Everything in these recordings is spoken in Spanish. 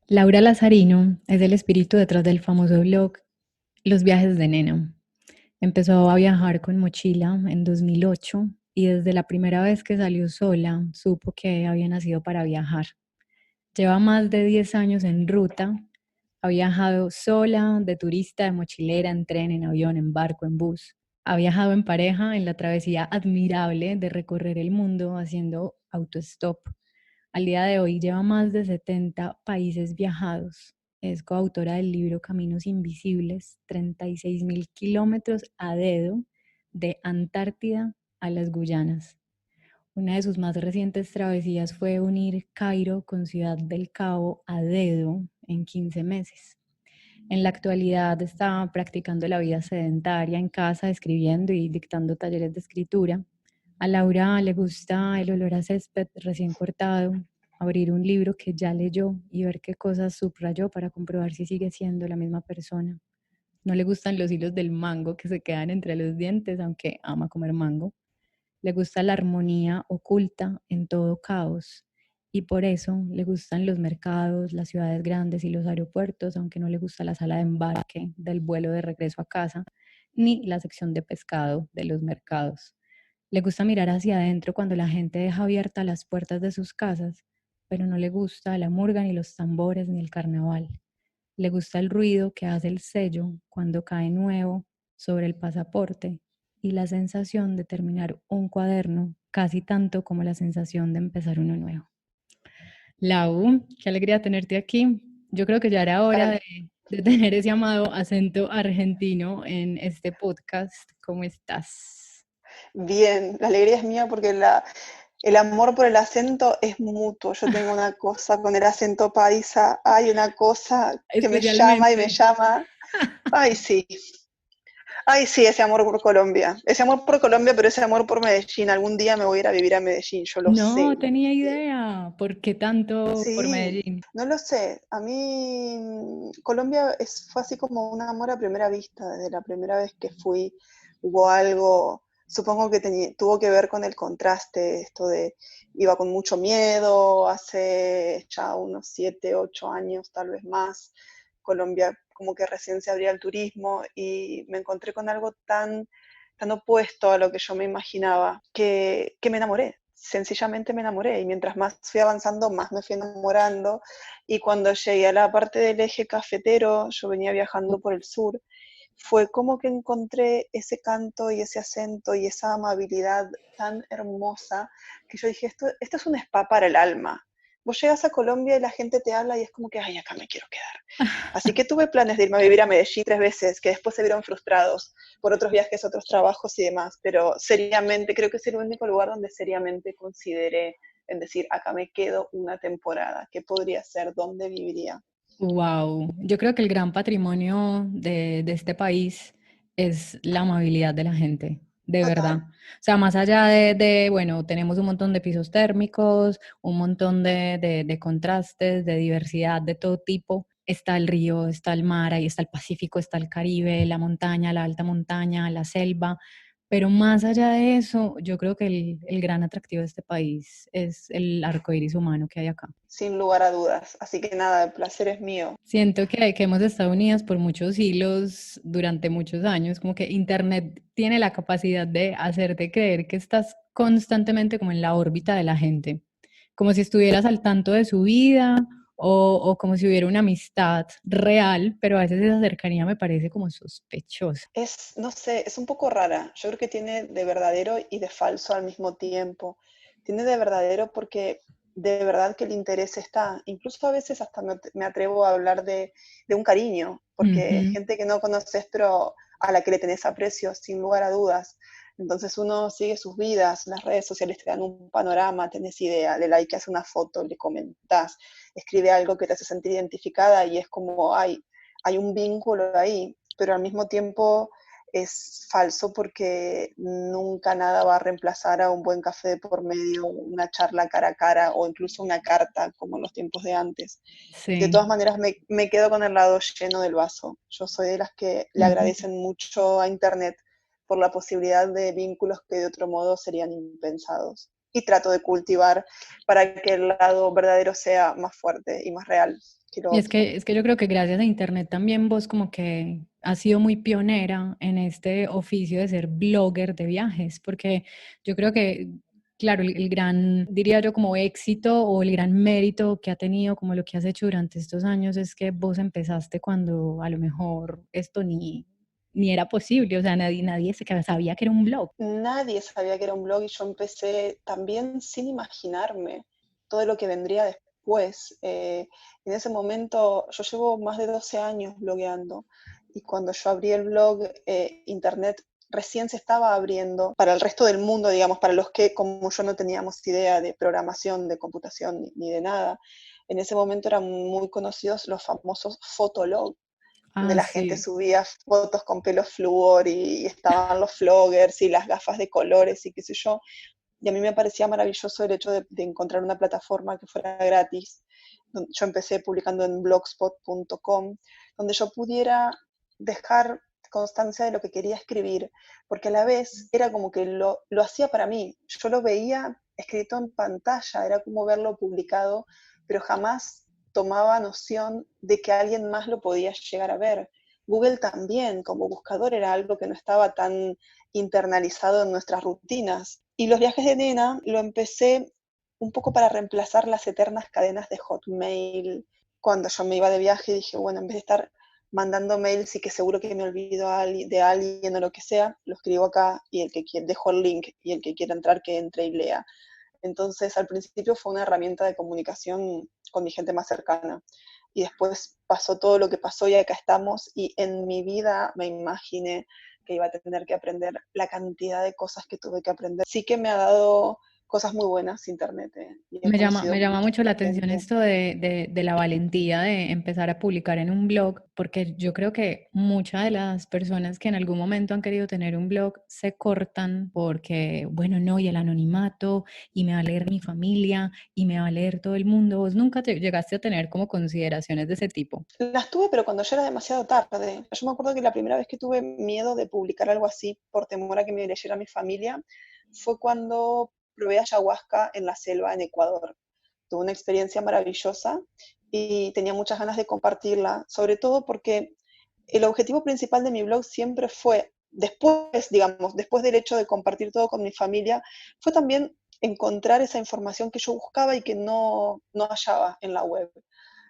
Laura Lazarino es el espíritu detrás del famoso blog Los viajes de Nena. Empezó a viajar con mochila en 2008 y desde la primera vez que salió sola supo que había nacido para viajar. Lleva más de 10 años en ruta, ha viajado sola, de turista, de mochilera, en tren, en avión, en barco, en bus. Ha viajado en pareja en la travesía admirable de recorrer el mundo haciendo autostop. Al día de hoy lleva más de 70 países viajados. Es coautora del libro Caminos Invisibles, 36.000 kilómetros a dedo de Antártida a las Guyanas. Una de sus más recientes travesías fue unir Cairo con Ciudad del Cabo a dedo en 15 meses. En la actualidad está practicando la vida sedentaria en casa, escribiendo y dictando talleres de escritura. A Laura le gusta el olor a césped recién cortado, abrir un libro que ya leyó y ver qué cosas subrayó para comprobar si sigue siendo la misma persona. No le gustan los hilos del mango que se quedan entre los dientes, aunque ama comer mango. Le gusta la armonía oculta en todo caos y por eso le gustan los mercados, las ciudades grandes y los aeropuertos, aunque no le gusta la sala de embarque del vuelo de regreso a casa, ni la sección de pescado de los mercados. Le gusta mirar hacia adentro cuando la gente deja abiertas las puertas de sus casas, pero no le gusta la murga, ni los tambores, ni el carnaval. Le gusta el ruido que hace el sello cuando cae nuevo sobre el pasaporte y la sensación de terminar un cuaderno casi tanto como la sensación de empezar uno nuevo. Lau, qué alegría tenerte aquí. Yo creo que ya era hora Para- de tener ese amado acento argentino en este podcast. ¿Cómo estás? Bien, la alegría es mía porque el amor por el acento es mutuo. Yo tengo una cosa con el acento paisa, hay una cosa que me llama y me Especialmente. llama. Ay, sí, ay, sí, ese amor por Colombia. Ese amor por Colombia, pero ese amor por Medellín. Algún día me voy a ir a vivir a Medellín, yo lo sé, No lo tenía sé. idea. ¿Por qué tanto por Sí, Medellín? no lo sé. A mí Colombia fue así como un amor a primera vista. Desde la primera vez que fui hubo algo, supongo que tuvo que ver con el contraste, esto de iba con mucho miedo, hace ya unos 7, 8 años, tal vez más. Colombia como que recién se abría el turismo y me encontré con algo tan opuesto a lo que yo me imaginaba, que me enamoré, sencillamente me enamoré y mientras más fui avanzando, más me fui enamorando y cuando llegué a la parte del eje cafetero, yo venía viajando por el sur, fue como que encontré ese canto y ese acento y esa amabilidad tan hermosa que yo dije, esto es un spa para el alma. Vos llegas a Colombia y la gente te habla y es como que, ay, acá me quiero quedar. Así que tuve planes de irme a vivir a Medellín 3 veces, que después se vieron frustrados por otros viajes, otros trabajos y demás, pero seriamente creo que es el único lugar donde seriamente consideré en decir, acá me quedo una temporada, ¿qué podría ser? ¿Dónde viviría? Wow, yo creo que el gran patrimonio de este país es la amabilidad de la gente, de verdad. Total. O sea, más allá bueno, tenemos un montón de pisos térmicos, un montón de contrastes, de diversidad de todo tipo. Está el río, está el mar, ahí está el Pacífico, está el Caribe, la montaña, la alta montaña, la selva. Pero más allá de eso, yo creo que el gran atractivo de este país es el arco iris humano que hay acá. Sin lugar a dudas. Así que nada, el placer es mío. Siento que hemos estado unidas por muchos hilos durante muchos años, como que Internet tiene la capacidad de hacerte creer que estás constantemente como en la órbita de la gente, como si estuvieras al tanto de su vida o como si hubiera una amistad real, pero a veces esa cercanía me parece como sospechosa. No sé, es un poco rara. Yo creo que tiene de verdadero y de falso al mismo tiempo. Tiene de verdadero porque de verdad que el interés está. Incluso a veces hasta me atrevo a hablar de un cariño, porque Ujú. gente que no conoces, pero a la que le tenés aprecio, sin lugar a dudas. Entonces uno sigue sus vidas, las redes sociales te dan un panorama, tenés idea, le likeas una foto, le comentás, escribe algo que te hace sentir identificada y es como, hay un vínculo ahí, pero al mismo tiempo es falso porque nunca nada va a reemplazar a un buen café de por medio, una charla cara a cara o incluso una carta como en los tiempos de antes. De Sí. todas maneras, me quedo con el lado lleno del vaso. Yo soy de las que le Ujú. agradecen mucho a Internet por la posibilidad de vínculos que de otro modo serían impensados. y trato de cultivar para que el lado verdadero sea más fuerte y más real que lo Y otro. es que yo creo que gracias a Internet también vos como que has sido muy pionera en este oficio de ser blogger de viajes, porque yo creo que, claro, el gran, diría yo, como éxito o el gran mérito que ha tenido como lo que has hecho durante estos años es que vos empezaste cuando a lo mejor esto ni era posible, o sea, nadie se sabía que era un blog. Nadie sabía que era un blog y yo empecé también sin imaginarme todo lo que vendría después. En ese momento, yo llevo más de 12 años blogueando y cuando yo abrí el blog, Internet recién se estaba abriendo para el resto del mundo, digamos, para los que como yo no teníamos idea de programación, de computación ni de nada. En ese momento eran muy conocidos los famosos fotologs donde Ah, la gente sí. subía fotos con pelo flúor y estaban los vloggers y las gafas de colores y qué sé yo. Y a mí me parecía maravilloso el hecho de encontrar una plataforma que fuera gratis. Yo empecé publicando en blogspot.com, donde yo pudiera dejar constancia de lo que quería escribir, porque a la vez era como que lo hacía para mí. Yo lo veía escrito en pantalla, era como verlo publicado, pero jamás tomaba noción de que alguien más lo podía llegar a ver. Google también, como buscador, era algo que no estaba tan internalizado en nuestras rutinas. Y los viajes de nena lo empecé un poco para reemplazar las eternas cadenas de Hotmail. Cuando yo me iba de viaje dije, bueno, en vez de estar mandando mails y que seguro que me olvido de alguien o lo que sea, lo escribo acá y el que quiera, dejo el link y el que quiera entrar que entre y lea. Entonces al principio fue una herramienta de comunicación con mi gente más cercana. Y después pasó todo lo que pasó y acá estamos y en mi vida me imaginé que iba a tener que aprender la cantidad de cosas que tuve que aprender. Sí que me ha dado cosas muy buenas Internet, y he Me conocido llama mucha mucho la atención gente. esto de la valentía de empezar a publicar en un blog, porque yo creo que muchas de las personas que en algún momento han querido tener un blog se cortan porque, bueno, no, y el anonimato, y me va a leer mi familia, y me va a leer todo el mundo. ¿Vos nunca te llegaste a tener como consideraciones de ese tipo? Las tuve, pero cuando ya era demasiado tarde. Yo me acuerdo que la primera vez que tuve miedo de publicar algo así por temor a que me leyera mi familia fue cuando probé ayahuasca en la selva en Ecuador. Tuve una experiencia maravillosa y tenía muchas ganas de compartirla, sobre todo porque el objetivo principal de mi blog siempre fue, después, digamos, después del hecho de compartir todo con mi familia, fue también encontrar esa información que yo buscaba y que no hallaba en la web.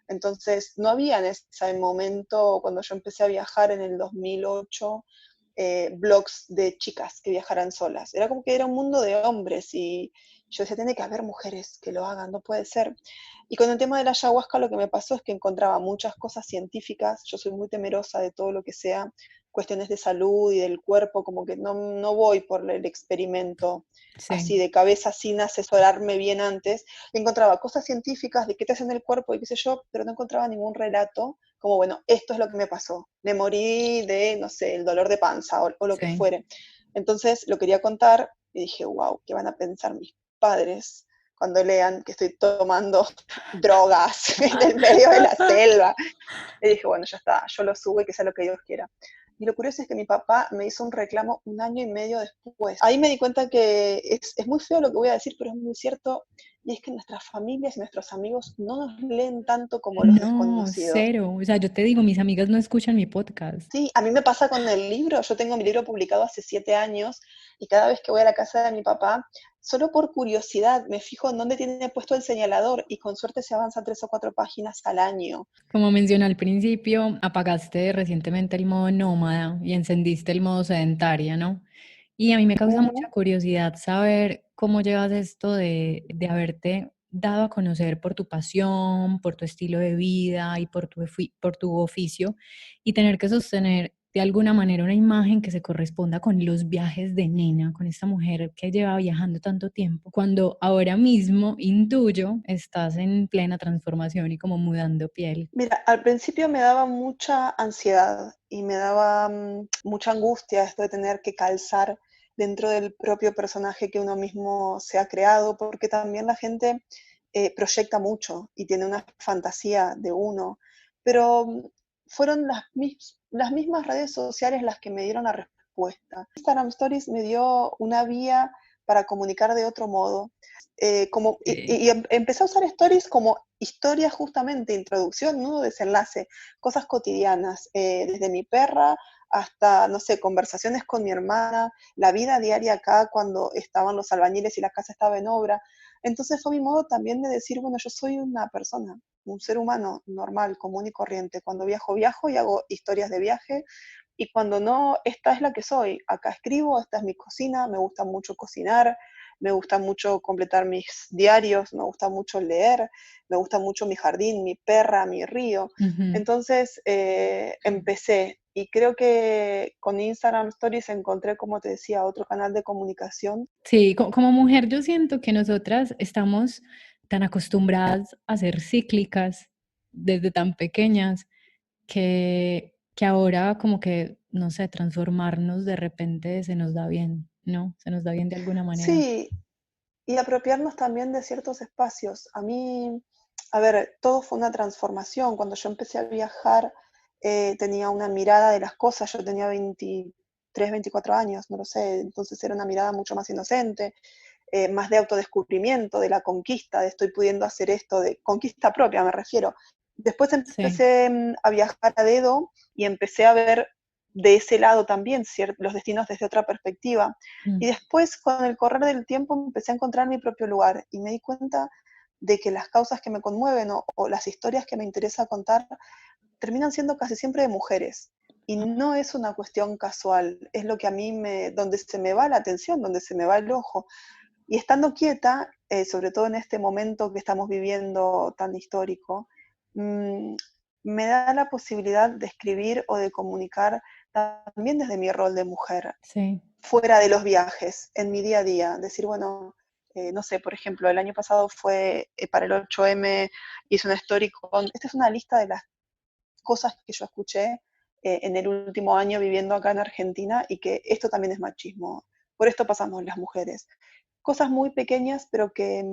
Entonces, no había en ese momento, cuando yo empecé a viajar en el 2008, blogs de chicas que viajaran solas. Era como que era un mundo de hombres y yo decía, tiene que haber mujeres que lo hagan, no puede ser. Y con el tema de la ayahuasca lo que me pasó es que encontraba muchas cosas científicas, yo soy muy temerosa de todo lo que sea cuestiones de salud y del cuerpo, como que no voy por el experimento así Sí. de cabeza sin asesorarme bien antes, y encontraba cosas científicas de qué te hacen el cuerpo y qué sé yo, pero no encontraba ningún relato como, bueno, esto es lo que me pasó, me morí de, no sé, el dolor de panza o lo que Sí. fuere. Entonces lo quería contar y dije, wow, ¿qué van a pensar mis padres cuando lean que estoy tomando drogas en el medio de la selva? Y dije, bueno, ya está, yo lo subo y que sea lo que Dios quiera. Y lo curioso es que mi papá me hizo un reclamo un año y medio después. Ahí me di cuenta que es muy feo lo que voy a decir, pero es muy cierto, y es que nuestras familias y nuestros amigos no nos leen tanto como los No, desconocidos. cero. O sea, yo te digo, mis amigas no escuchan mi podcast. Sí, a mí me pasa con el libro. Yo tengo mi libro publicado hace 7 años y cada vez que voy a la casa de mi papá, solo por curiosidad me fijo en dónde tiene puesto el señalador y con suerte se avanza 3 o 4 páginas al año. Como mencioné al principio, apagaste recientemente el modo nómada y encendiste el modo sedentaria, ¿no? Y a mí me causa mucha Ujú. curiosidad saber cómo llevas esto de haberte dado a conocer por tu pasión, por tu estilo de vida y por tu oficio y tener que sostener de alguna manera una imagen que se corresponda con los viajes de nena, con esta mujer que lleva viajando tanto tiempo, cuando ahora mismo intuyo estás en plena transformación y como mudando piel. Mira, al principio me daba mucha ansiedad y me daba mucha angustia esto de tener que calzar dentro del propio personaje que uno mismo se ha creado, porque también la gente proyecta mucho y tiene una fantasía de uno, pero fueron las mismas redes sociales las que me dieron la respuesta. Instagram Stories me dio una vía para comunicar de otro modo. Eh, Empecé a usar stories como historia justamente, introducción, nudo, desenlace, cosas cotidianas, desde mi perra hasta, no sé, conversaciones con mi hermana, la vida diaria acá cuando estaban los albañiles y la casa estaba en obra. Entonces fue mi modo también de decir, bueno, yo soy una persona, un ser humano normal, común y corriente. Cuando viajo, viajo y hago historias de viaje. Y cuando no, esta es la que soy. Acá escribo, esta es mi cocina, me gusta mucho cocinar, me gusta mucho completar mis diarios, me gusta mucho leer, me gusta mucho mi jardín, mi perra, mi río. ujú. Entonces empecé y creo que con Instagram Stories encontré, como te decía, otro canal de comunicación. Sí, como mujer yo siento que nosotras estamos tan acostumbradas a ser cíclicas desde tan pequeñas que ahora como que, no sé, transformarnos de repente se nos da bien, ¿no? Se nos da bien de alguna manera. Sí, y apropiarnos también de ciertos espacios. A mí, a ver, todo fue una transformación. Cuando yo empecé a viajar, tenía una mirada de las cosas. Yo tenía 23, 24 años, no lo sé. Entonces era una mirada mucho más inocente, más de autodescubrimiento, de la conquista, de estoy pudiendo hacer esto, de conquista propia me refiero. Después Sí. empecé a viajar a dedo y empecé a ver de ese lado también los destinos desde otra perspectiva. Mm. Y después, con el correr del tiempo, empecé a encontrar mi propio lugar y me di cuenta de que las causas que me conmueven o las historias que me interesa contar terminan siendo casi siempre de mujeres. Y no es una cuestión casual, es lo que a mí donde se me va la atención, donde se me va el ojo. Y estando quieta, sobre todo en este momento que estamos viviendo tan histórico, mm, me da la posibilidad de escribir o de comunicar también desde mi rol de mujer, Sí. fuera de los viajes, en mi día a día. Decir, bueno, no sé, por ejemplo, el año pasado fue para el 8M, hice una story con, esta es una lista de las cosas que yo escuché en el último año viviendo acá en Argentina y que esto también es machismo. Por esto pasamos las mujeres cosas muy pequeñas, pero que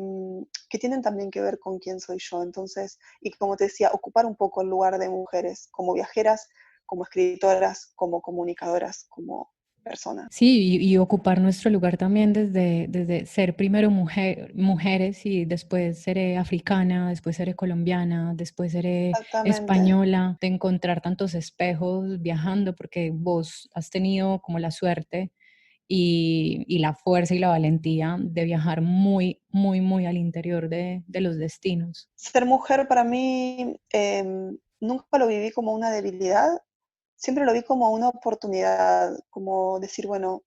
tienen también que ver con quién soy yo. Entonces, y como te decía, ocupar un poco el lugar de mujeres, como viajeras, como escritoras, como comunicadoras, como personas. Sí, y ocupar nuestro lugar también desde ser primero mujeres y después seré africana, después seré colombiana, después seré Exactamente. española, de encontrar tantos espejos viajando, porque vos has tenido como la suerte y la fuerza y la valentía de viajar muy, muy, muy al interior de los destinos. Ser mujer para mí nunca lo viví como una debilidad, siempre lo vi como una oportunidad, como decir, bueno,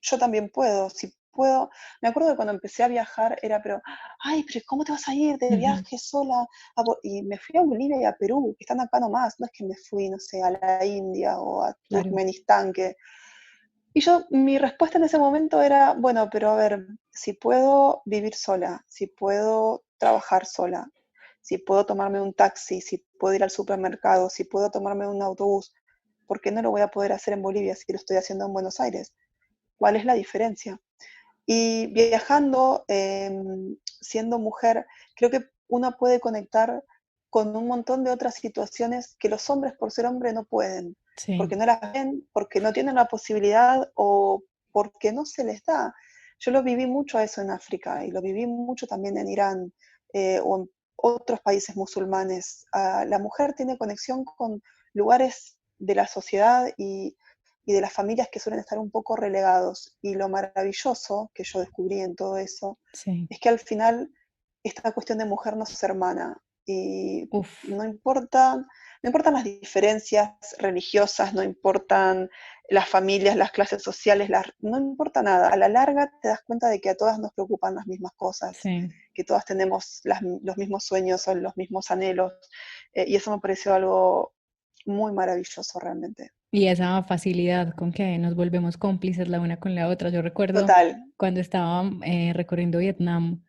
yo también puedo, si puedo. Me acuerdo que cuando empecé a viajar era, pero, ay, pero ¿cómo te vas a ir de Ujú. viaje sola? Y me fui a Bolivia y a Perú, que están acá nomás, no es que me fui, no sé, a la India o a Claro. Turkmenistán, y yo, mi respuesta en ese momento era, bueno, pero a ver, si puedo vivir sola, si puedo trabajar sola, si puedo tomarme un taxi, si puedo ir al supermercado, si puedo tomarme un autobús, ¿por qué no lo voy a poder hacer en Bolivia si lo estoy haciendo en Buenos Aires? ¿Cuál es la diferencia? Y viajando, siendo mujer, creo que uno puede conectar con un montón de otras situaciones que los hombres por ser hombre no pueden, Sí. porque no las ven, porque no tienen la posibilidad o porque no se les da. Yo lo viví mucho a eso en África y lo viví mucho también en Irán o en otros países musulmanes. La mujer tiene conexión con lugares de la sociedad y de las familias que suelen estar un poco relegados. Y lo maravilloso que yo descubrí en todo eso Sí. es que al final esta cuestión de mujer nos hermana y Uf. no importa, no importan las diferencias religiosas, no importan las familias, las clases sociales, no importa nada. A la larga te das cuenta de que a todas nos preocupan las mismas cosas, Sí. que todas tenemos los mismos sueños o los mismos anhelos. Y eso me pareció algo muy maravilloso realmente. Y esa facilidad con que nos volvemos cómplices la una con la otra. Yo recuerdo Total. cuando estaba recorriendo Vietnam,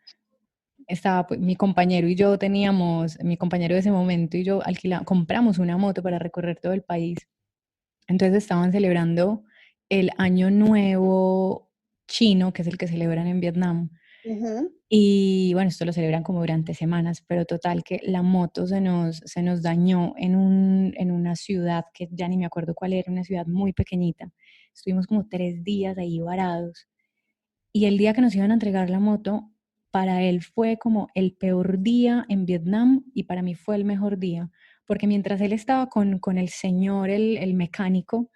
estaba mi compañero y yo teníamos, mi compañero de ese momento y yo compramos una moto para recorrer todo el país. Entonces estaban celebrando el Año Nuevo chino, que es el que celebran en Vietnam. Ujú. Y bueno, esto lo celebran como durante semanas, pero total que la moto se nos dañó en una ciudad que ya ni me acuerdo cuál era, una ciudad muy pequeñita. Estuvimos como 3 días ahí varados y el día que nos iban a entregar la moto, para él fue como el peor día en Vietnam y para mí fue el mejor día, porque mientras él estaba con el señor, el mecánico,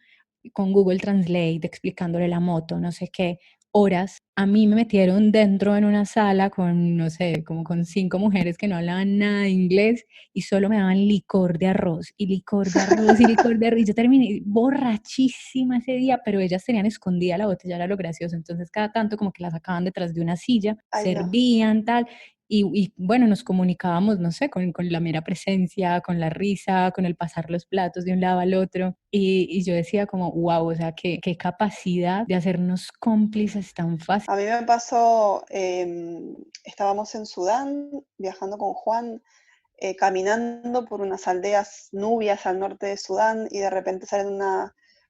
con Google Translate, explicándole la moto, no sé qué, horas, a mí me metieron dentro en una sala con, no sé, como con 5 mujeres que no hablaban nada de inglés y solo me daban licor de arroz y licor de arroz y licor de arroz. Y yo terminé borrachísima ese día, pero ellas tenían escondida la botella, era lo gracioso. Entonces cada tanto como que la sacaban detrás de una silla, Ay, no. servían, tal. Y bueno, nos comunicábamos, no sé, con la mera presencia, con la risa, con el pasar los platos de un lado al otro. Y yo decía como, wow, o sea, qué capacidad de hacernos cómplices tan fácil. A mí me pasó, estábamos en Sudán viajando con Juan, caminando por unas aldeas nubias al norte de Sudán y de repente salen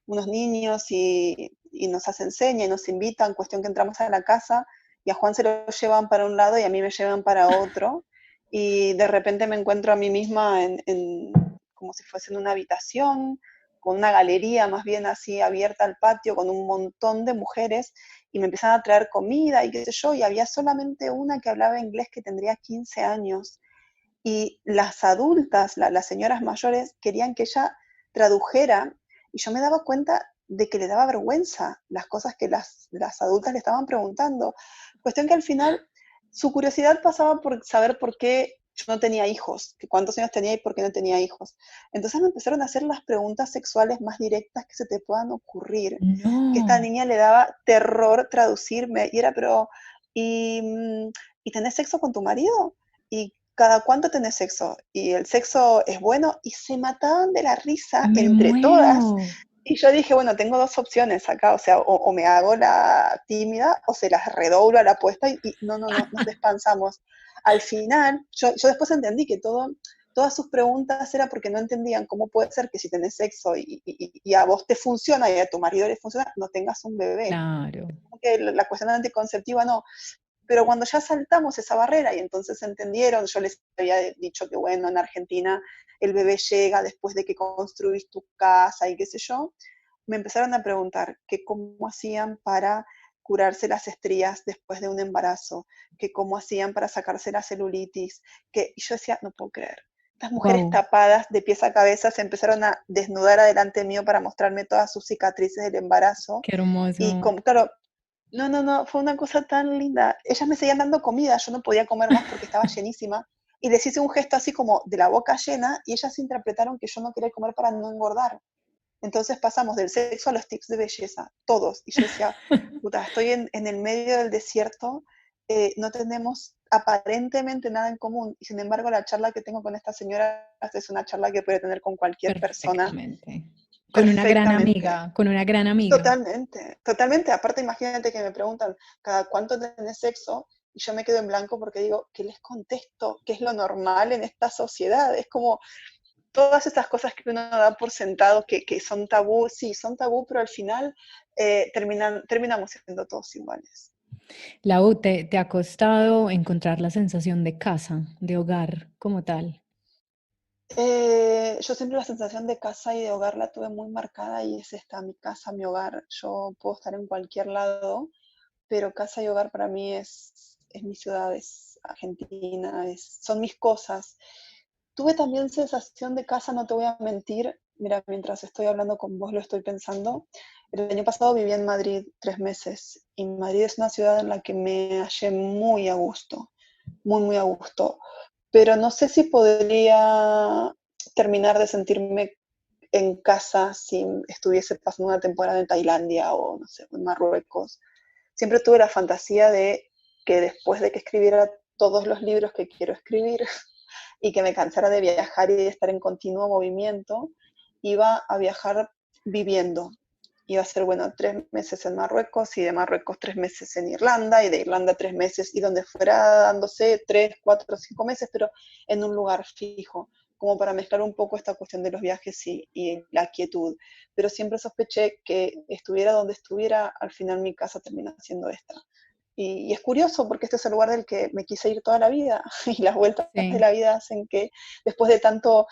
unos niños y nos hacen seña y nos invitan, cuestión que entramos a la casa y a Juan se lo llevan para un lado y a mí me llevan para otro y de repente me encuentro a mí misma como si fuese en una habitación, con una galería más bien así abierta al patio, con un montón de mujeres y me empiezan a traer comida y qué sé yo, y había solamente una que hablaba inglés que tendría 15 años y las adultas, las señoras mayores, querían que ella tradujera y yo me daba cuenta de que le daba vergüenza las cosas que las adultas le estaban preguntando. Cuestión que al final su curiosidad pasaba por saber por qué yo no tenía hijos, que cuántos años tenía y por qué no tenía hijos. Entonces me empezaron a hacer las preguntas sexuales más directas que se te puedan ocurrir, que esta No, niña le daba terror traducirme y era, pero, ¿y, ¿y tenés sexo con tu marido? ¿Y cada cuánto tenés sexo? ¿Y el sexo es bueno? Y se mataban de la risa me entre muero. todas. Y yo dije, bueno, tengo dos opciones acá, o sea, o me hago la tímida o se las redoblo a la apuesta y no, no, no, nos despansamos. Al final, yo después entendí que todas sus preguntas era porque no entendían cómo puede ser que si tenés sexo y a vos te funciona y a tu marido le funciona, no tengas un bebé. Claro. Como que la cuestión anticonceptiva no, pero cuando ya saltamos esa barrera y entonces entendieron, yo les había dicho que bueno, en Argentina el bebé llega después de que construís tu casa y qué sé yo, me empezaron a preguntar que cómo hacían para curarse las estrías después de un embarazo, que cómo hacían para sacarse la celulitis, y yo decía, no puedo creer. Estas mujeres Wow, tapadas de pies a cabeza se empezaron a desnudar adelante mío para mostrarme todas sus cicatrices del embarazo. qué Y hermoso. como, claro, no, no, no, fue una cosa tan linda. Ellas me seguían dando comida, yo no podía comer más porque estaba llenísima. Y les hice un gesto así como de la boca llena y ellas interpretaron que yo no quería comer para no engordar. Entonces pasamos del sexo a los tips de belleza, todos. Y yo decía, puta, estoy en el medio del desierto, no tenemos aparentemente nada en común. Y sin embargo, la charla que tengo con estas señoras es una charla que puede tener con cualquier persona Perfectamente. perfectamente. Con una gran amiga. Totalmente, totalmente. Aparte, imagínate que me preguntan cada cuánto tenés sexo y yo me quedo en blanco porque digo, ¿qué les contesto? ¿Qué es lo normal en esta sociedad? Es como todas estas cosas que uno da por sentado que son tabú, sí, son tabú, pero al final terminamos siendo todos iguales. Lau, ¿te ha costado encontrar la sensación de casa, de hogar como tal? Yo siempre la sensación de casa y de hogar la tuve muy marcada y es esta, mi casa, mi hogar. Yo puedo estar en cualquier lado, pero casa y hogar para mí es mi ciudad, es Argentina, son mis cosas. Tuve también sensación de casa, no te voy a mentir, mira, mientras estoy hablando con vos lo estoy pensando. El año pasado viví en Madrid 3 meses y Madrid es una ciudad en la que me hallé muy a gusto, muy, muy a gusto. Pero no sé si podría terminar de sentirme en casa si estuviese pasando una temporada en Tailandia o, no sé, en Marruecos. Siempre tuve la fantasía de que después de que escribiera todos los libros que quiero escribir y que me cansara de viajar y de estar en continuo movimiento, iba a viajar viviendo. Iba a ser, bueno, 3 meses en Marruecos y de Marruecos 3 meses en Irlanda y de Irlanda 3 meses y donde fuera dándose 3, 4, 5 meses, pero en un lugar fijo, como para mezclar un poco esta cuestión de los viajes y la quietud. Pero siempre sospeché que estuviera donde estuviera, al final mi casa termina siendo esta. Y es curioso porque este es el lugar del que me quise ir toda la vida y las vueltas de Sí. la vida hacen que después de tanto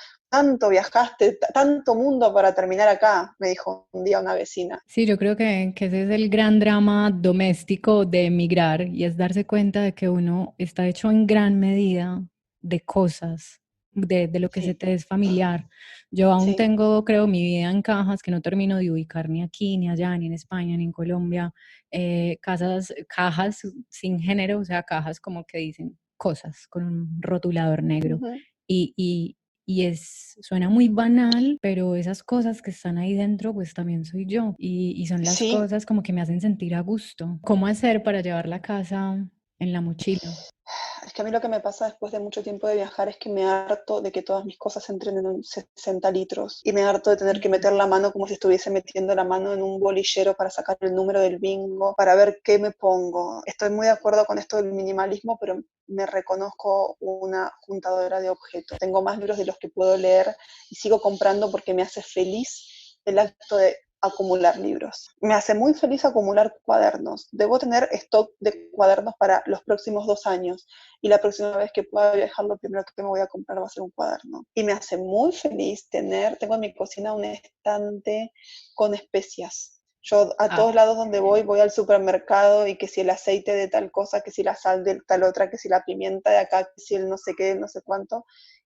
viajaste, tanto mundo para terminar acá, me dijo un día una vecina. Sí, yo creo que ese es el gran drama doméstico de emigrar y es darse cuenta de que uno está hecho en gran medida de cosas, de lo que se Sí, te es familiar. Yo aún sí. tengo, creo, mi vida en cajas que no termino de ubicar ni aquí, ni allá, ni en España, ni en Colombia. Cajas sin género, o sea, cajas como que dicen cosas con un rotulador negro. Ujú. Y, suena muy banal, pero esas cosas que están ahí dentro, pues también soy yo. Y son las Sí, cosas como que me hacen sentir a gusto. ¿Cómo hacer para llevar la casa en la mochila? es que a mí lo que me pasa después de mucho tiempo de viajar es que me harto de que todas mis cosas entren en un 60 litros y me harto de tener que meter la mano como si estuviese metiendo la mano en un bolillero para sacar el número del bingo, para ver qué me pongo. Estoy muy de acuerdo con esto del minimalismo, pero me reconozco una juntadora de objetos. Tengo más libros de los que puedo leer y sigo comprando porque me hace feliz el acto de acumular libros. Me hace muy feliz acumular cuadernos. Debo tener stock de cuadernos para los próximos 2 años y la próxima vez que pueda viajar lo primero que me voy a comprar va a ser un cuaderno. Y me hace muy feliz tengo en mi cocina un estante con especias. Yo a Ah, todos lados donde voy al supermercado y que si el aceite de tal cosa, que si la sal de tal otra, que si la pimienta de acá, que si el no sé qué, no sé cuánto,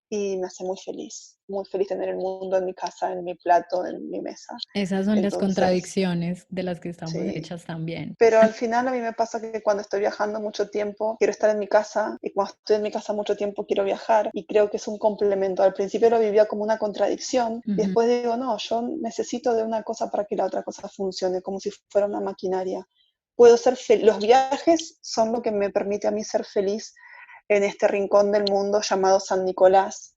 y me hace muy feliz tener el mundo en mi casa, en mi plato, en mi mesa. esas son las Entonces, contradicciones de las que estamos sí, hechas también. pero al final a mí me pasa que cuando estoy viajando mucho tiempo quiero estar en mi casa y cuando estoy en mi casa mucho tiempo quiero viajar y creo que es un complemento. Al principio lo vivía como una contradicción y Ujú. después digo, no, yo necesito de una cosa para que la otra cosa funcione, como si fuera una maquinaria. Puedo ser Los viajes son lo que me permite a mí ser feliz en este rincón del mundo llamado San Nicolás,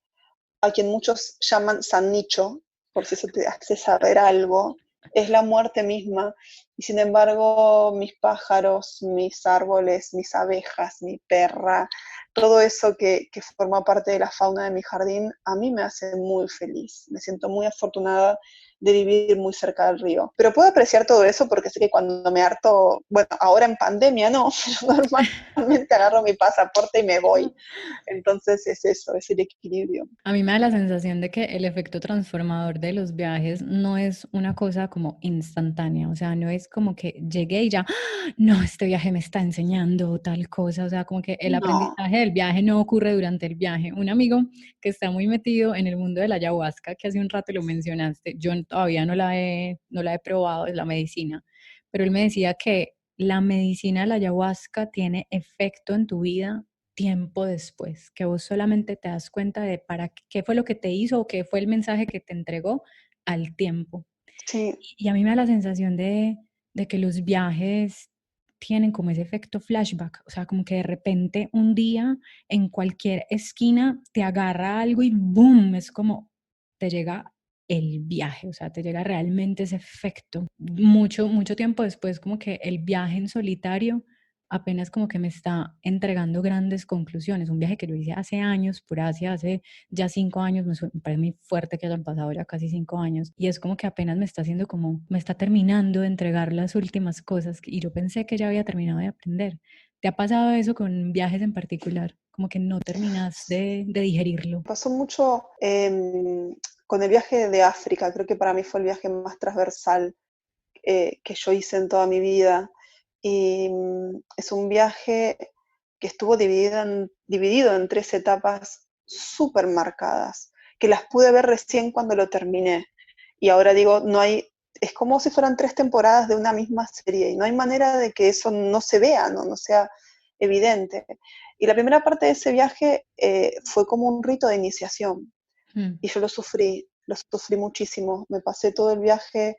a quien muchos llaman San Nicho, por si eso te hace saber algo, es la muerte misma. Y sin embargo, mis pájaros, mis árboles, mis abejas, mi perra, todo eso que forma parte de la fauna de mi jardín, a mí me hace muy feliz. Me siento muy afortunada de vivir muy cerca del río. Pero puedo apreciar todo eso porque sé que cuando me harto, bueno, ahora en pandemia no, pero normalmente agarro mi pasaporte y me voy. Entonces es eso, es el equilibrio. A mí me da la sensación de que el efecto transformador de los viajes no es una cosa como instantánea, o sea, no es como que llegué y ya, ¡ah! No, este viaje me está enseñando tal cosa, o sea, como que el No, aprendizaje del viaje no ocurre durante el viaje. Un amigo que está muy metido en el mundo de la ayahuasca, que hace un rato lo mencionaste, yo todavía no la he probado, es la medicina, pero él me decía que la medicina de la ayahuasca tiene efecto en tu vida tiempo después, que vos solamente te das cuenta de qué fue lo que te hizo o qué fue el mensaje que te entregó al tiempo. sí, Y a mí me da la sensación de que los viajes tienen como ese efecto flashback, o sea, como que de repente un día en cualquier esquina te agarra algo y ¡boom! Es como te llega el viaje, o sea, te llega realmente ese efecto. Mucho tiempo después, como que el viaje en solitario apenas como que me está entregando grandes conclusiones. Un viaje que yo hice hace años por Asia, hace ya 5 años, me parece muy fuerte que hayan pasado ya casi 5 años, y es como que apenas me está haciendo como, me está terminando de entregar las últimas cosas y yo pensé que ya había terminado de aprender. ¿Te ha pasado eso con viajes en particular? Como que no terminas de digerirlo. pasó mucho con el viaje de África, creo que para mí fue el viaje más transversal que yo hice en toda mi vida. Y es un viaje que estuvo dividido en 3 etapas súper marcadas, que las pude ver recién cuando lo terminé. Y ahora digo, no hay, es como si fueran 3 temporadas de una misma serie y no hay manera de que eso no se vea, no sea evidente. Y la primera parte de ese viaje fue como un rito de iniciación Mm. y yo lo sufrí muchísimo. Me pasé todo el viaje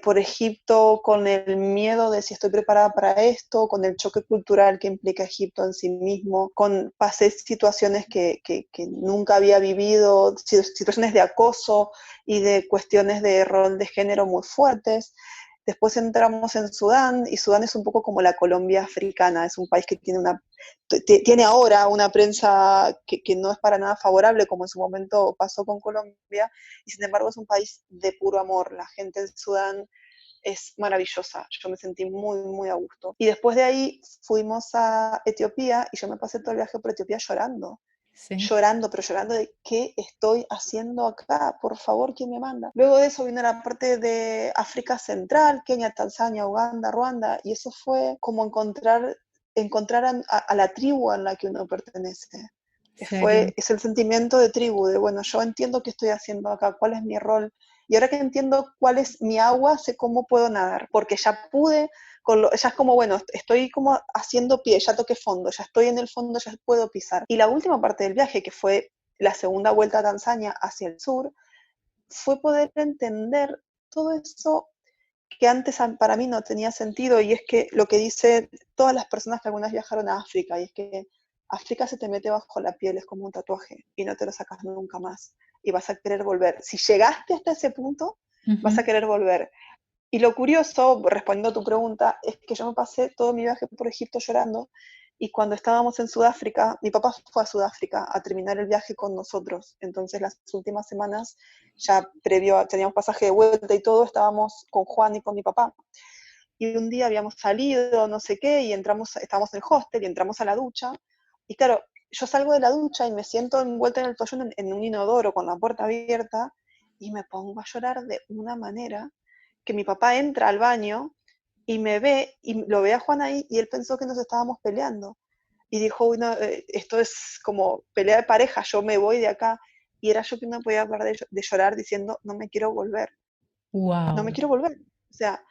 por Egipto con el miedo de si estoy preparada para esto, con el choque cultural que implica Egipto en sí mismo, pasé situaciones que nunca había vivido, situaciones de acoso y de cuestiones de rol de género muy fuertes. Después entramos en Sudán y Sudán es un poco como la Colombia africana, es un país que tiene ahora una prensa que no es para nada favorable como en su momento pasó con Colombia, y sin embargo es un país de puro amor. La gente en Sudán es maravillosa. Yo me sentí muy, muy a gusto. Y después de ahí fuimos a Etiopía y yo me pasé todo el viaje por Etiopía llorando. Sí, Llorando, pero llorando de qué estoy haciendo acá, por favor, ¿quién me manda? Luego de eso vino la parte de África Central, Kenia, Tanzania, Uganda, Ruanda, y eso fue como encontrar a la tribu a la que uno pertenece. serio. Es el sentimiento de tribu, de bueno, yo entiendo qué estoy haciendo acá, cuál es mi rol, y ahora que entiendo cuál es mi agua, sé cómo puedo nadar, porque ya pude, ya es como, bueno, estoy como haciendo pie, ya toqué fondo, ya estoy en el fondo, ya puedo pisar. Y la última parte del viaje, que fue la segunda vuelta a Tanzania hacia el sur, fue poder entender todo eso que antes para mí no tenía sentido, y es que lo que dicen todas las personas que algunas viajaron a África, y es que África se te mete bajo la piel, es como un tatuaje, y no te lo sacas nunca más, y vas a querer volver. Si llegaste hasta ese punto, vas a Ujú. querer volver. Y lo curioso, respondiendo a tu pregunta, es que yo me pasé todo mi viaje por Egipto llorando, y cuando estábamos en Sudáfrica, mi papá fue a Sudáfrica a terminar el viaje con nosotros. Entonces las últimas semanas, ya teníamos pasaje de vuelta y todo, estábamos con Juan y con mi papá. Y un día habíamos salido, no sé qué, y estábamos en el hostel y entramos a la ducha. Y claro, yo salgo de la ducha y me siento envuelta en el toallón en un inodoro con la puerta abierta y me pongo a llorar de una manera que mi papá entra al baño y me ve, y lo ve a Juan ahí, y él pensó que nos estábamos peleando. Y dijo, "Uy, no, esto es como pelea de pareja, yo me voy de acá". Y era yo que no podía parar de llorar diciendo, no me quiero volver, no me Wow, quiero volver. O sea,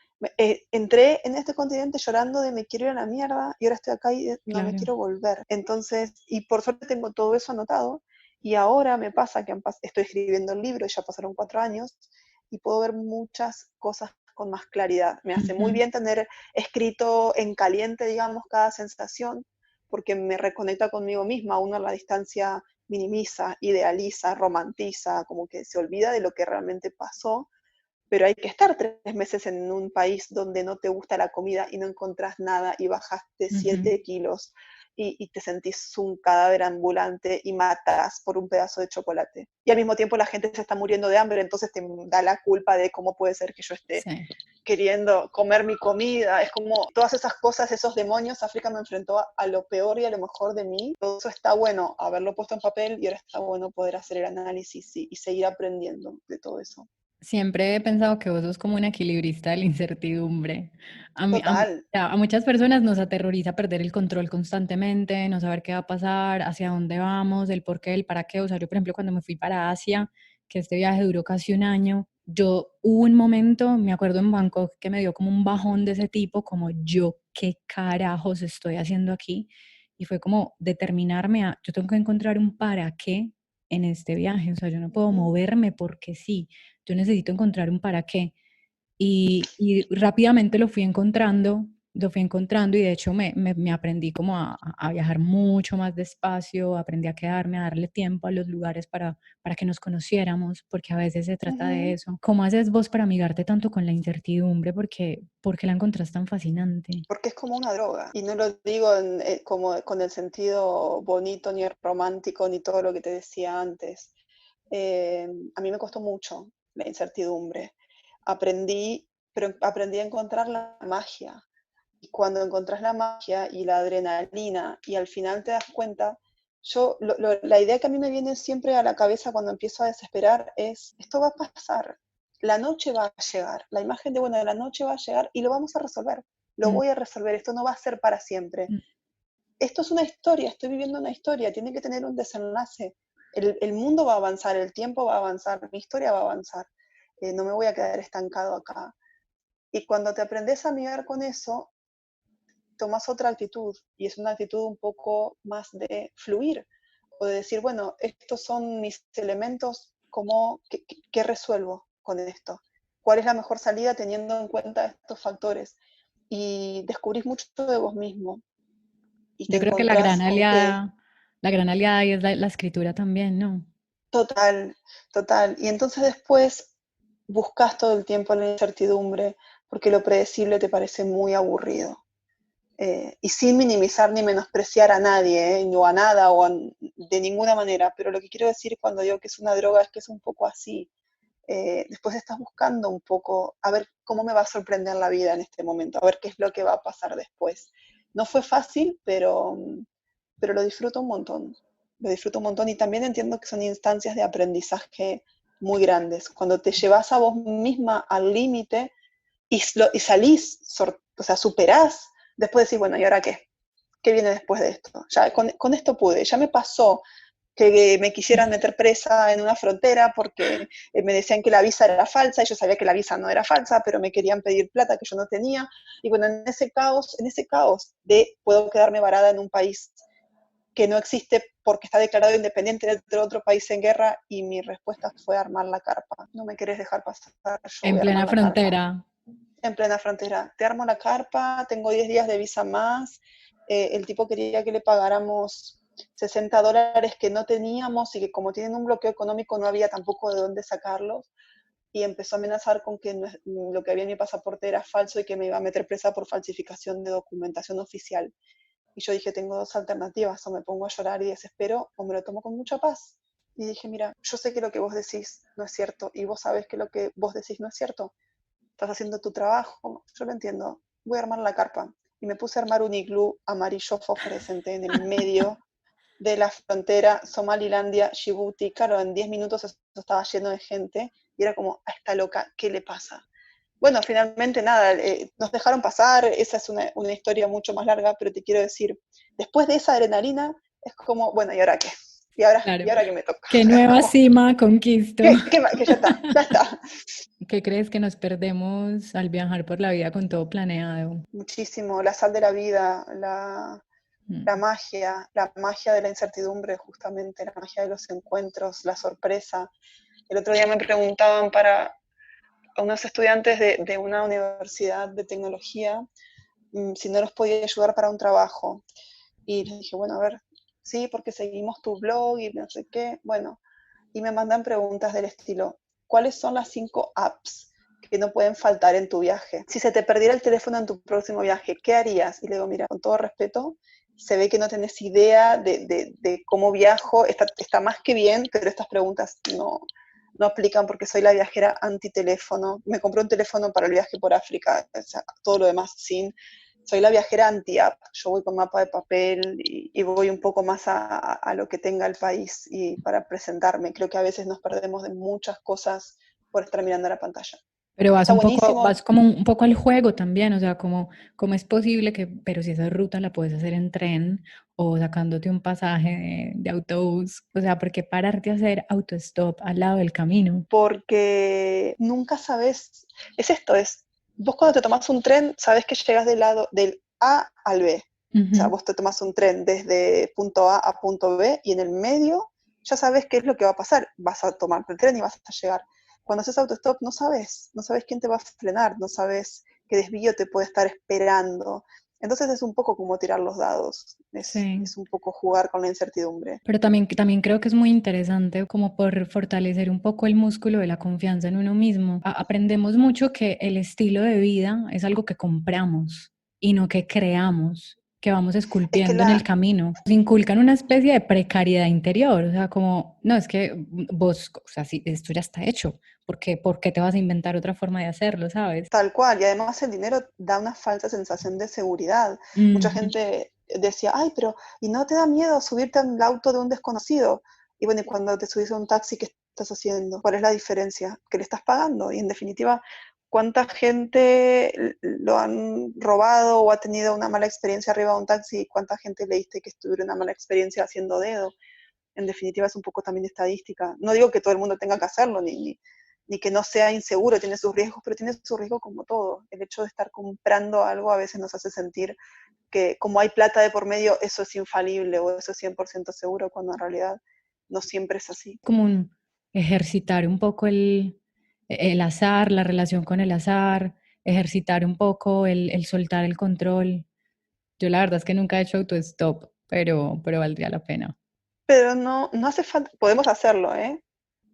entré en este continente llorando de me quiero ir a la mierda, y ahora estoy acá y no me claro. quiero volver. Entonces, y por suerte tengo todo eso anotado, y ahora me pasa que estoy escribiendo el libro, y ya pasaron 4 años, y puedo ver muchas cosas con más claridad. Me hace muy Ujú, bien tener escrito en caliente, digamos, cada sensación, porque me reconecta conmigo misma. Uno a la distancia minimiza, idealiza, romantiza, como que se olvida de lo que realmente pasó, pero hay que estar 3 meses en un país donde no te gusta la comida y no encontrás nada y bajaste ujú. 7 kilos y te sentís un cadáver ambulante y matas por un pedazo de chocolate. Y al mismo tiempo la gente se está muriendo de hambre, entonces te da la culpa de cómo puede ser que yo esté Sí. queriendo comer mi comida. Es como todas esas cosas, esos demonios. África me enfrentó a lo peor y a lo mejor de mí. Todo eso está bueno haberlo puesto en papel, y ahora está bueno poder hacer el análisis y seguir aprendiendo de todo eso. Siempre he pensado que vos sos como un equilibrista de la incertidumbre. Total. A muchas personas nos aterroriza perder el control constantemente, no saber qué va a pasar, hacia dónde vamos, el por qué, el para qué. O sea, yo, por ejemplo, cuando me fui para Asia, que este viaje duró casi un año, yo hubo un momento, me acuerdo en Bangkok, que me dio como un bajón de ese tipo, como yo, ¿qué carajos estoy haciendo aquí? Y fue como determinarme a, yo tengo que encontrar un para qué en este viaje. O sea, yo no puedo Ujú. moverme porque sí, yo necesito encontrar un para qué. Y rápidamente lo fui encontrando y de hecho me aprendí como a viajar mucho más despacio, aprendí a quedarme, a darle tiempo a los lugares para que nos conociéramos, porque a veces se trata de Ujú. eso. ¿Cómo haces vos para amigarte tanto con la incertidumbre? Porque la encontrás tan fascinante. Porque es como una droga. Y no lo digo como con el sentido bonito, ni romántico, ni todo lo que te decía antes. A mí me costó mucho la incertidumbre. Pero aprendí a encontrar la magia. Y cuando encontrás la magia y la adrenalina, y al final te das cuenta, la idea que a mí me viene siempre a la cabeza cuando empiezo a desesperar es, esto va a pasar, la noche va a llegar, la imagen de, bueno, la noche va a llegar y lo vamos a resolver, lo Mm, voy a resolver, esto no va a ser para siempre. mm. Esto es una historia, estoy viviendo una historia, tiene que tener un desenlace. El mundo va a avanzar, el tiempo va a avanzar, mi historia va a avanzar, no me voy a quedar estancado acá. Y cuando te aprendes a mirar con eso, tomas otra actitud, y es una actitud un poco más de fluir o de decir, bueno, estos son mis elementos, ¿qué resuelvo con esto? ¿Cuál es la mejor salida teniendo en cuenta estos factores? Y descubrís mucho de vos mismo y te Yo creo que encontrás con que la gran aliada ahí es la escritura también, ¿no? total, total. Y entonces después buscas todo el tiempo la incertidumbre porque lo predecible te parece muy aburrido. Y sin minimizar ni menospreciar a nadie, o a nada, de ninguna manera, pero lo que quiero decir cuando digo que es una droga es que es un poco así. después estás buscando un poco a ver cómo me va a sorprender la vida en este momento, a ver qué es lo que va a pasar después. No fue fácil, pero lo disfruto un montón. Lo disfruto un montón y también entiendo que son instancias de aprendizaje muy grandes. Cuando te llevas a vos misma al límite y salís, o sea, superás, después decís, bueno, ¿y ahora qué? ¿Qué viene después de esto? Ya con esto pude, ya me pasó que me quisieran meter presa en una frontera porque me decían que la visa era falsa, y yo sabía que la visa no era falsa, pero me querían pedir plata que yo no tenía, y bueno, en ese caos de puedo quedarme varada en un país que no existe porque está declarado independiente de otro país en guerra, y mi respuesta fue armar la carpa. No me querés dejar pasar, yo En voy a armar plena la carpa. frontera. En plena frontera, te armo la carpa, tengo 10 días de visa más, el tipo quería que le pagáramos $60 que no teníamos y que como tienen un bloqueo económico no había tampoco de dónde sacarlos, y empezó a amenazar con que lo que había en mi pasaporte era falso y que me iba a meter presa por falsificación de documentación oficial. Y yo dije, tengo dos alternativas, o me pongo a llorar y desespero, o me lo tomo con mucha paz. Y dije, mira, yo sé que lo que vos decís no es cierto, y vos sabés que lo que vos decís no es cierto. Estás haciendo tu trabajo, yo lo entiendo, voy a armar la carpa. Y me puse a armar un iglú amarillo fosforescente en el medio de la frontera Somalilandia-Djibouti. Claro, en 10 minutos eso estaba lleno de gente, y era como, a esta loca, ¿qué le pasa? Bueno, finalmente nada, nos dejaron pasar, esa es una historia mucho más larga, pero te quiero decir, después de esa adrenalina, es como, bueno, ¿y ahora qué? ¿Y Claro. ahora qué me toca? ¿Qué Es nueva como, cima conquisto? que ya está, ya está. ¿Qué crees que nos perdemos al viajar por la vida con todo planeado? Muchísimo, la sal de la vida, Mm. la magia de la incertidumbre, justamente, la magia de los encuentros, la sorpresa. El otro día me preguntaban para unos estudiantes de una universidad de tecnología si no los podía ayudar para un trabajo. Y les dije, bueno, a ver, sí, porque seguimos tu blog y no sé qué. Bueno, y me mandan preguntas del estilo, ¿cuáles son las 5 apps que no pueden faltar en tu viaje? Si se te perdiera el teléfono en tu próximo viaje, ¿qué harías? Y le digo, mira, con todo respeto, se ve que no tenés idea de cómo viajo, está más que bien, pero estas preguntas no aplican porque soy la viajera anti-teléfono. Me compré un teléfono para el viaje por África, o sea, todo lo demás sin. Soy la viajera anti-app, yo voy con mapa de papel y voy un poco más a lo que tenga el país y para presentarme. Creo que a veces nos perdemos de muchas cosas por estar mirando la pantalla. Pero vas Está un poco, buenísimo vas como un poco al juego también, o sea, como es posible que, pero si esa ruta la puedes hacer en tren o sacándote un pasaje de autobús, o sea, ¿por qué pararte a hacer autostop al lado del camino? porque nunca sabes, vos cuando te tomas un tren, sabes que llegas del A al B. O sea, Ujú. vos te tomas un tren desde punto A punto B y en el medio ya sabes qué es lo que va a pasar. Vas a tomar el tren y vas a llegar. Cuando haces autostop no sabes quién te va a frenar, no sabes qué desvío te puede estar esperando. Entonces es un poco como tirar los dados, Sí. es un poco jugar con la incertidumbre. Pero también creo que es muy interesante como por fortalecer un poco el músculo de la confianza en uno mismo. Aprendemos mucho que el estilo de vida es algo que compramos y no que creamos, que vamos Es que esculpiendo en el la, camino. Nos inculcan una especie de precariedad interior, o sea, como, no, es que vos, o sea, si esto ya está hecho, ¿por qué te vas a inventar otra forma de hacerlo, sabes? Tal cual, y además el dinero da una falsa sensación de seguridad. Mucha Ujú. gente decía, ay, pero ¿y no te da miedo subirte al auto de un desconocido? Y bueno, y cuando te subís a un taxi, ¿qué estás haciendo? ¿Cuál es la diferencia? Que le estás pagando. Y en definitiva, ¿cuánta gente lo han robado o ha tenido una mala experiencia arriba de un taxi? ¿Y cuánta gente leíste que tuviera una mala experiencia haciendo dedo? En definitiva es un poco también estadística. No digo que todo el mundo tenga que hacerlo, ni que no sea inseguro, tiene sus riesgos, pero tiene su riesgo como todo. El hecho de estar comprando algo a veces nos hace sentir que como hay plata de por medio, eso es infalible o eso es 100% seguro, cuando en realidad no siempre es así. Como un ejercitar un poco el azar, la relación con el azar, ejercitar un poco el soltar el control. Yo la verdad es que nunca he hecho autostop, pero valdría la pena. Pero no hace falta, podemos hacerlo, ¿eh?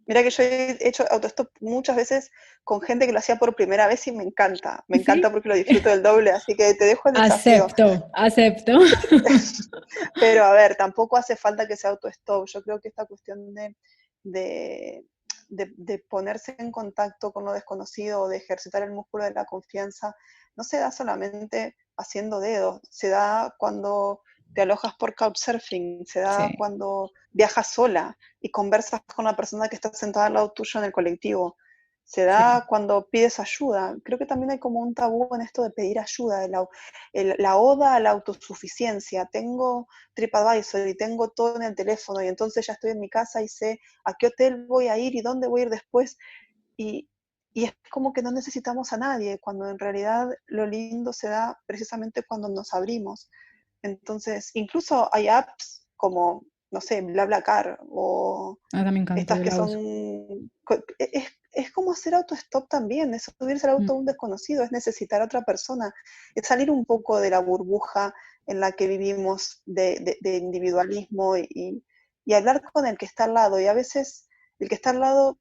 Mira que yo he hecho autostop muchas veces con gente que lo hacía por primera vez y me encanta Sí, porque lo disfruto del doble, así que te dejo el desafío. acepto, acepto. Pero a ver, tampoco hace falta que sea autostop. Yo creo que esta cuestión de de ponerse en contacto con lo desconocido o de ejercitar el músculo de la confianza, no se da solamente haciendo dedos, se da cuando te alojas por Couchsurfing, se da Sí, cuando viajas sola y conversas con la persona que está sentada al lado tuyo en el colectivo, se sí. da cuando pides ayuda. Creo que también hay como un tabú en esto de pedir ayuda, la oda a la autosuficiencia. Tengo TripAdvisor y tengo todo en el teléfono y entonces ya estoy en mi casa y sé a qué hotel voy a ir y dónde voy a ir después. Y, y es como que no necesitamos a nadie, cuando en realidad lo lindo se da precisamente cuando nos abrimos. Entonces, incluso hay apps como, no sé, BlaBlaCar o Ah, me encanta, estas yo que la uso. son... Es como hacer autostop también, es subirse al Mm, auto a un desconocido, es necesitar a otra persona, es salir un poco de la burbuja en la que vivimos de individualismo y hablar con el que está al lado. Y a veces el que está al lado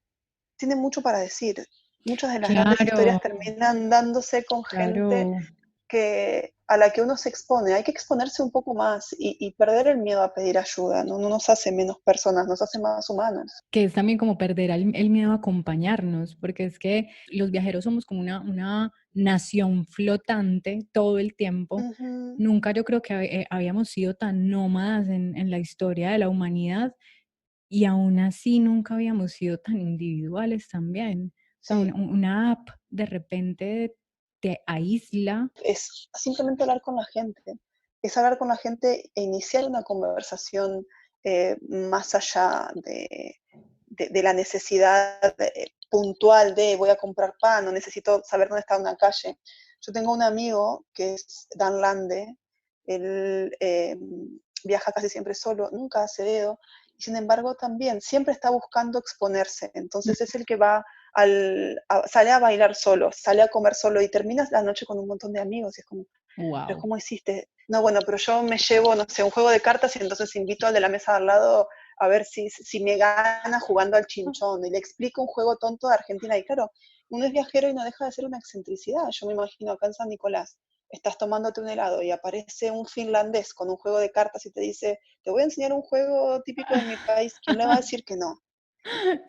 tiene mucho para decir. Muchas de las grandes historias claro, terminan dándose con gente claro. a la que uno se expone. Hay que exponerse un poco más y perder el miedo a pedir ayuda. ¿No? No nos hace menos personas, nos hace más humanos. Que es también como perder el miedo a acompañarnos, porque es que los viajeros somos como una nación flotante todo el tiempo. Ujú. Nunca yo creo que habíamos sido tan nómadas en la historia de la humanidad y aún así nunca habíamos sido tan individuales también. O sea, Sí, una app de repente te aísla. es simplemente hablar con la gente. Es hablar con la gente e iniciar una conversación más allá de la necesidad puntual de voy a comprar pan o necesito saber dónde está una calle. Yo tengo un amigo que es Dan Lande, él viaja casi siempre solo, nunca hace dedo, y sin embargo también siempre está buscando exponerse. Entonces es el que va sale a bailar solo, sale a comer solo y terminas la noche con un montón de amigos y es como, pero Wow. ¿cómo hiciste? No, bueno, pero yo me llevo, no sé, un juego de cartas y entonces invito al de la mesa de al lado a ver si me gana jugando al chinchón y le explico un juego tonto de Argentina. Y claro, uno es viajero y no deja de ser una excentricidad. Yo me imagino acá en San Nicolás, estás tomándote un helado y aparece un finlandés con un juego de cartas y te dice, te voy a enseñar un juego típico de mi país, ¿quién le va a decir que no?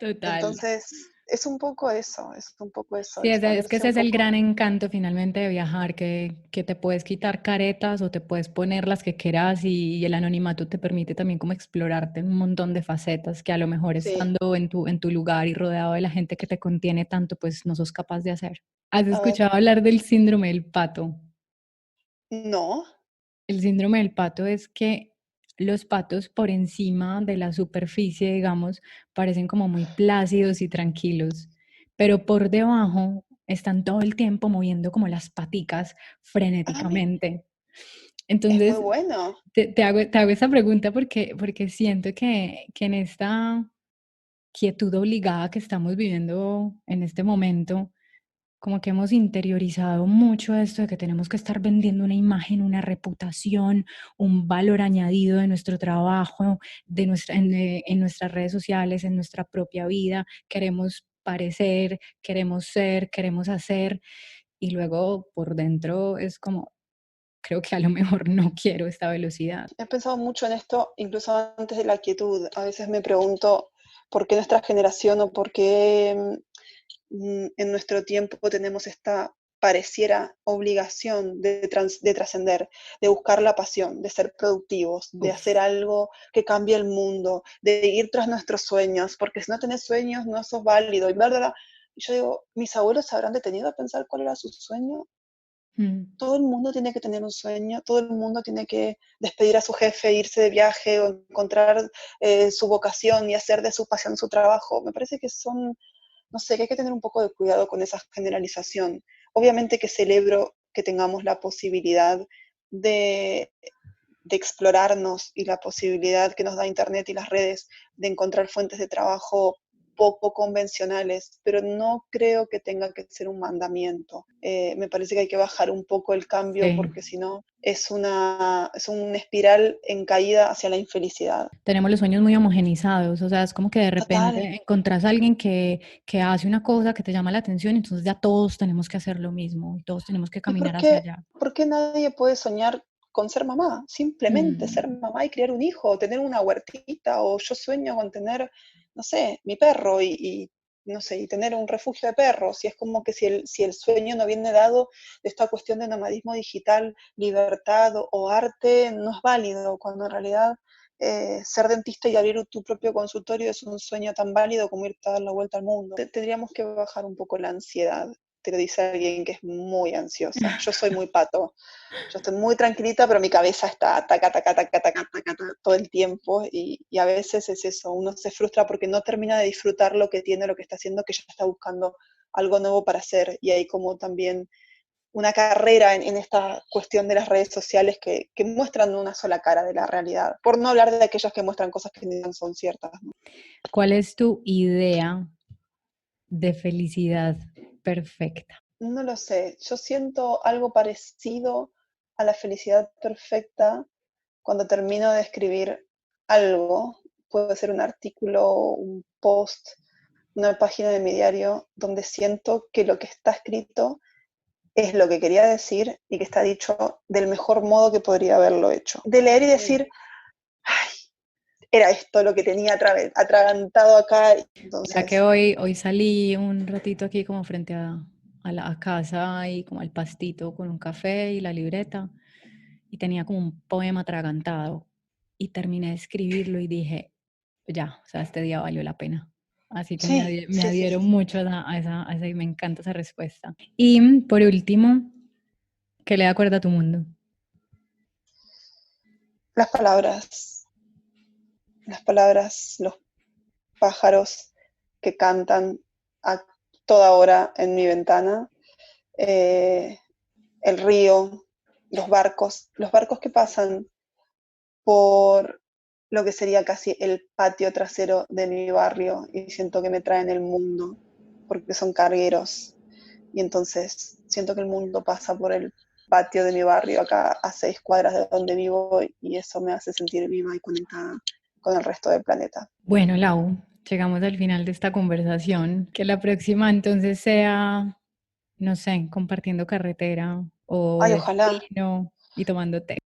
Total. Entonces, es un poco eso, Sí, es que exponerse ese un es el poco. gran encanto finalmente de viajar, que te puedes quitar caretas o te puedes poner las que quieras y el anonimato te permite también como explorarte en un montón de facetas que a lo mejor Sí, estando en tu lugar y rodeado de la gente que te contiene tanto, pues no sos capaz de hacer. ¿Has a ver, escuchado hablar del síndrome del pato? no, El síndrome del pato es que los patos por encima de la superficie, digamos, parecen como muy plácidos y tranquilos, pero por debajo están todo el tiempo moviendo como las paticas ah, frenéticamente. es muy Entonces, bueno. te hago esa pregunta porque siento que en esta quietud obligada que estamos viviendo en este momento, como que hemos interiorizado mucho esto de que tenemos que estar vendiendo una imagen, una reputación, un valor añadido de nuestro trabajo, en nuestras redes sociales, en nuestra propia vida. Queremos parecer, queremos ser, queremos hacer, y luego por dentro es como, creo que a lo mejor no quiero esta velocidad. He pensado mucho en esto, incluso antes de la quietud. A veces me pregunto por qué nuestra generación o por qué en nuestro tiempo tenemos esta pareciera obligación de trascender, de buscar la pasión, de ser productivos, de hacer Uf, algo que cambie el mundo, de ir tras nuestros sueños, porque si no tenés sueños no sos válido. Y bla, bla, bla. Y yo digo, ¿mis abuelos se habrán detenido a pensar cuál era su sueño? mm, Todo el mundo tiene que tener un sueño, todo el mundo tiene que despedir a su jefe, irse de viaje o encontrar su vocación y hacer de su pasión su trabajo. Me parece que son, no sé, que hay que tener un poco de cuidado con esa generalización. Obviamente que celebro que tengamos la posibilidad de, de explorarnos y la posibilidad que nos da Internet y las redes de encontrar fuentes de trabajo poco convencionales, pero no creo que tenga que ser un mandamiento. Me parece que hay que bajar un poco el cambio sí. porque si no es una espiral en caída hacia la infelicidad. Tenemos los sueños muy homogenizados, o sea, es como que de Total. repente encontrás a alguien que hace una cosa que te llama la atención, entonces ya todos tenemos que hacer lo mismo y todos tenemos que ¿Y caminar hacia allá. por qué nadie puede soñar con ser mamá? Simplemente ser Mm, mamá y criar un hijo, o tener una huertita, o yo sueño con tener, no sé, mi perro no sé, y tener un refugio de perros, y es como que si el sueño no viene dado de esta cuestión de nomadismo digital, libertad o arte, no es válido, cuando en realidad ser dentista y abrir tu propio consultorio es un sueño tan válido como irte a dar la vuelta al mundo. Tendríamos que bajar un poco la ansiedad, te lo dice alguien que es muy ansiosa. Yo soy muy pato, yo estoy muy tranquilita, pero mi cabeza está taca, taca, taca, taca, taca, taca, todo el tiempo y a veces es eso, uno se frustra porque no termina de disfrutar lo que tiene, lo que está haciendo, que ya está buscando algo nuevo para hacer y hay como también una carrera en esta cuestión de las redes sociales que muestran una sola cara de la realidad, por no hablar de aquellos que muestran cosas que no son ciertas, ¿no? ¿Cuál es tu idea de felicidad perfecta? No lo sé, yo siento algo parecido a la felicidad perfecta cuando termino de escribir algo, puede ser un artículo, un post, una página de mi diario, donde siento que lo que está escrito es lo que quería decir y que está dicho del mejor modo que podría haberlo hecho. De leer y decir, ay, era esto lo que tenía atragantado acá. Mira que Entonces, hoy salí un ratito aquí como frente a la casa y como al pastito con un café y la libreta y tenía como un poema atragantado y terminé de escribirlo y dije, ya, o sea, este día valió la pena. Así que sí, me sí, sí, adhiero sí. mucho y me encanta esa respuesta. Y por último, ¿qué le da cuerda a tu mundo? Las palabras, los pájaros que cantan a toda hora en mi ventana, eh, el río, los barcos que pasan por lo que sería casi el patio trasero de mi barrio y siento que me traen el mundo porque son cargueros y entonces siento que el mundo pasa por el patio de mi barrio acá a 6 cuadras de donde vivo y eso me hace sentir viva y conectada con el resto del planeta. Bueno, Lau, llegamos al final de esta conversación. Que la próxima entonces sea, no sé, compartiendo carretera o Ay, ojalá. destino y tomando té.